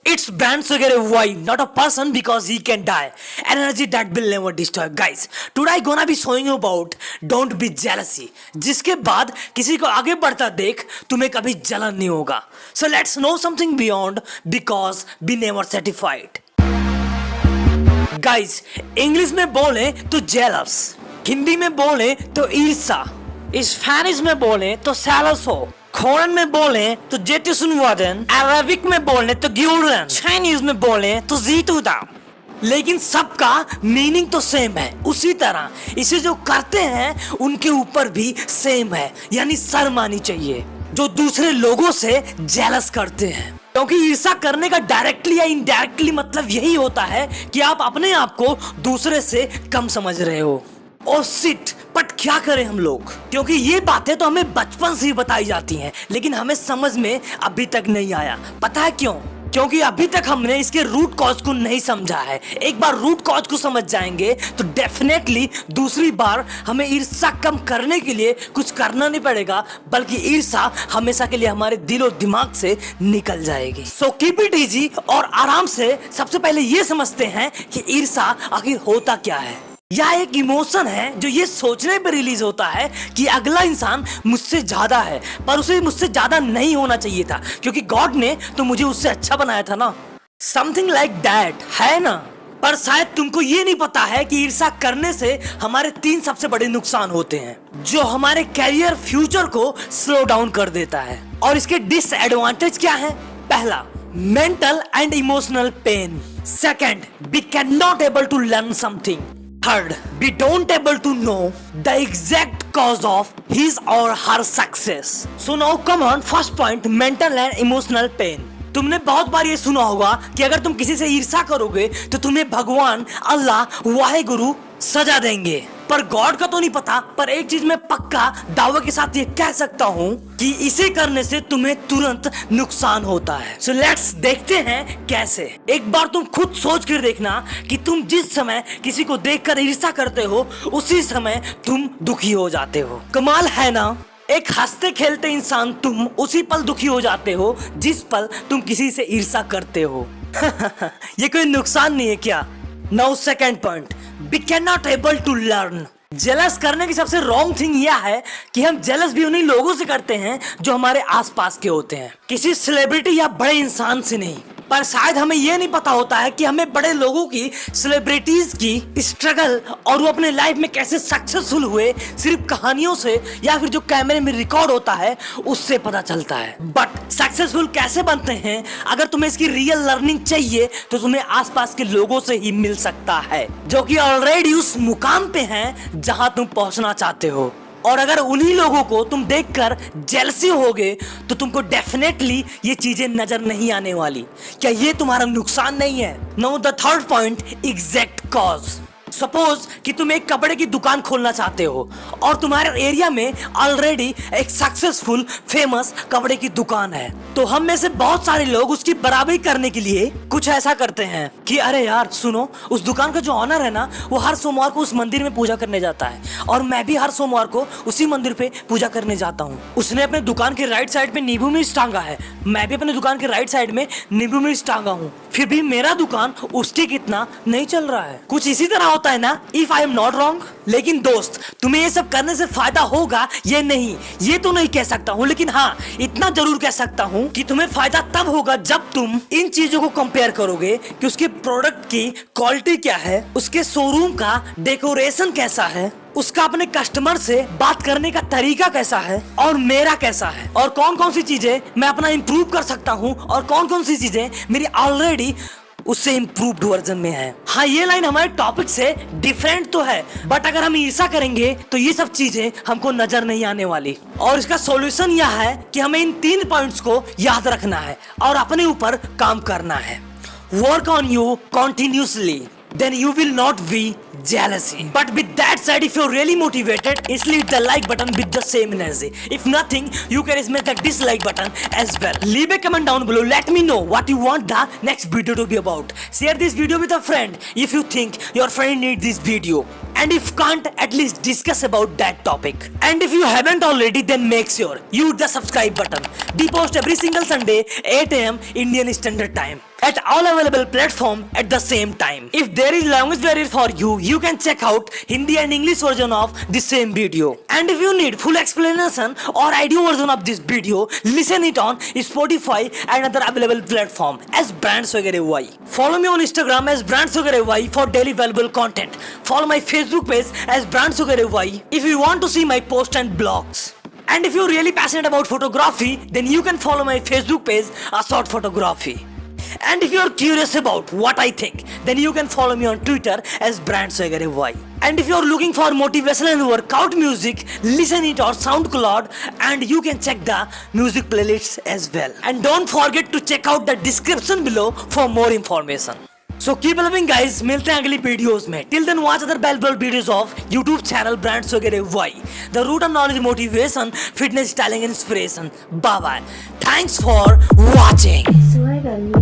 It's Brand Sugar why, not a person because he can die. Energy that will never destroy. Guys, today I gonna be showing you about don't be jealousy. जिसके बाद किसी को आगे बढ़ता देख तुम्हें कभी जलन नहीं होगा. So let's know something beyond because be never satisfied. Guys, English में बोले तो jealous, हिंदी में बोले तो ईर्षा, स्पेनिश में बोले तो सेलोसो, कोरियन में बोले तो जेटिसन वार्डन, अरबिक में बोले तो ग्यूरन, चाइनीज में बोले तो जीतूदा. लेकिन सबका मीनिंग तो सेम है. उसी तरह इसे जो करते हैं उनके ऊपर भी सेम है, यानी शर्म आनी चाहिए जो दूसरे लोगों से जेलस करते हैं. क्योंकि ईर्ष्या करने का डायरेक्टली या इनडायरेक्टली मतलब यही होता है कि आप अपने आप को दूसरे से कम समझ रहे हो. और सिट बट क्या करें हम लोग, क्योंकि ये बातें तो हमें बचपन से ही बताई जाती हैं, लेकिन हमें समझ में अभी तक नहीं आया. पता है क्यों? क्योंकि अभी तक हमने इसके रूट कॉज को नहीं समझा है. एक बार रूट कॉज को समझ जाएंगे तो डेफिनेटली दूसरी बार हमें ईर्ष्या कम करने के लिए कुछ करना नहीं पड़ेगा, बल्कि ईर्ष्या हमेशा के लिए हमारे दिल और दिमाग से निकल जाएगी. सो कीप इट इजी और आराम से. सबसे पहले ये समझते हैं कि ईर्ष्या आखिर होता क्या है. यह एक इमोशन है जो ये सोचने पर रिलीज होता है कि अगला इंसान मुझसे ज्यादा है, पर उसे मुझसे ज्यादा नहीं होना चाहिए था क्योंकि गॉड ने तो मुझे उससे अच्छा बनाया था ना. समथिंग लाइक दैट है ना. पर शायद तुमको ये नहीं पता है कि ईर्ष्या करने से हमारे 3 सबसे बड़े नुकसान होते हैं जो हमारे कैरियर फ्यूचर को स्लो डाउन कर देता है. और इसके डिसएडवांटेज क्या है? पहला, mental and emotional pain. Second, we can not able to learn something. Third, we don't able to know the exact cause of his or her success. So now come on, first point, mental and emotional pain. तुमने बहुत बार ये सुना होगा कि अगर तुम किसी से ईर्ष्या करोगे तो तुम्हें भगवान, अल्लाह, वाहेगुरु सजा देंगे. पर गॉड का तो नहीं पता, पर एक चीज मैं पक्का दावे के साथ ये कह सकता हूँ कि इसे करने से तुम्हें तुरंत नुकसान होता है. सो लेट्स देखते हैं कैसे. एक बार तुम खुद सोच कर देखना कि तुम जिस समय किसी को देखकर ईर्ष्या करते हो उसी समय तुम दुखी हो जाते हो. कमाल है ना. एक हंसते खेलते इंसान तुम उसी पल दुखी हो जाते हो जिस पल तुम किसी से ईर्ष्या करते हो. ये कोई नुकसान नहीं है क्या? Now second point, we can not able to learn. Jealous करने की सबसे रॉन्ग थिंग यह है कि हम जेलस भी उन्हीं लोगों से करते हैं जो हमारे आसपास के होते हैं, किसी सेलिब्रिटी या बड़े इंसान से नहीं. पर शायद हमें यह नहीं पता होता है कि हमें बड़े लोगों की, सेलिब्रिटीज की स्ट्रगल और वो अपने लाइफ में कैसे सक्सेसफुल हुए सिर्फ कहानियों से या फिर जो कैमरे में रिकॉर्ड होता है उससे पता चलता है. बट सक्सेसफुल कैसे बनते हैं, अगर तुम्हें इसकी रियल लर्निंग चाहिए तो तुम्हें आसपास के लोगों से ही मिल सकता है जो कि ऑलरेडी उस मुकाम पे हैं जहां तुम पहुंचना चाहते हो. और अगर उन्हीं लोगों को तुम देखकर जेलसी होगे तो तुमको डेफिनेटली ये चीजें नजर नहीं आने वाली. क्या ये तुम्हारा नुकसान नहीं है? Now the third point, exact cause. Suppose कि तुम एक कपड़े की दुकान खोलना चाहते हो और तुम्हारे एरिया में ऑलरेडी एक सक्सेसफुल फेमस कपड़े की दुकान है, तो हम में से बहुत सारे लोग उसकी बराबरी करने के लिए कुछ ऐसा करते हैं कि अरे यार सुनो, उस दुकान का जो ऑनर है ना वो हर सोमवार को उस मंदिर में पूजा करने जाता है और मैं भी हर सोमवार को उसी मंदिर पे पूजा करने जाता हूँ. उसने अपने दुकान के राइट साइड पे नींबू मिर्च टांगा है, मैं भी अपने दुकान के राइट साइड में नींबू मिर्च टांगा हूँ, फिर भी मेरा दुकान उसके कितना नहीं चल रहा है. कुछ इसी तरह होता है ना, if I am not wrong. लेकिन दोस्त, तुम्हें ये सब करने से फायदा होगा ये नहीं, ये तो नहीं कह सकता हूँ, लेकिन हाँ इतना जरूर कह सकता हूँ कि तुम्हें फायदा तब होगा जब तुम इन चीजों को कंपेयर करोगे कि उसके प्रोडक्ट की क्वालिटी क्या है, उसके शोरूम का डेकोरेशन कैसा है, उसका अपने कस्टमर से बात करने का तरीका कैसा है और मेरा कैसा है, और कौन कौन सी चीजें मैं अपना इंप्रूव कर सकता हूँ और कौन कौन सी चीजें मेरी ऑलरेडी उससे इम्प्रूव्ड वर्जन में है. हाँ, ये लाइन हमारे टॉपिक से डिफरेंट तो है, बट अगर हम ईर्ष्या करेंगे तो ये सब चीजें हमको नजर नहीं आने वाली. और इसका सॉल्यूशन यह है कि हमें इन 3 पॉइंट्स को याद रखना है और अपने ऊपर काम करना है. Work on you continuously, then you will not be jealousy. But with that said, if you're really motivated, instantly hit the like button with the same energy. If nothing, you can smash the dislike button as well. Leave a comment down below. Let me know what you want the next video to be about. Share this video with a friend if you think your friend needs this video. And if can't, at least discuss about that topic. And if you haven't already, then make sure you hit the subscribe button. We post every single Sunday 8 AM Indian Standard Time. at all available platform at the same time. If there is language barrier for you, you can check out Hindi and English version of the same video. And if you need full explanation or audio version of this video, listen it on Spotify and other available platform as Brand Swagger AY. Follow me on Instagram as Brand Swagger AY for daily valuable content. Follow my Facebook page as Brand Swagger AY if you want to see my posts and blogs. And if you're really passionate about photography, then you can follow my Facebook page, Assault Photography. And if you're curious about what I think, then you can follow me on Twitter as Brand Swagger AY. And if you're looking for motivation and workout music, listen it on SoundCloud and you can check the music playlists as well. And don't forget to check out the description below for more information. So keep loving guys, मिलते हैं अगली videos में. Till then watch other valuable videos of YouTube channel Brand Swagger AY. The root of knowledge, motivation, fitness, styling, and inspiration. Bye bye. Thanks for watching. Swagger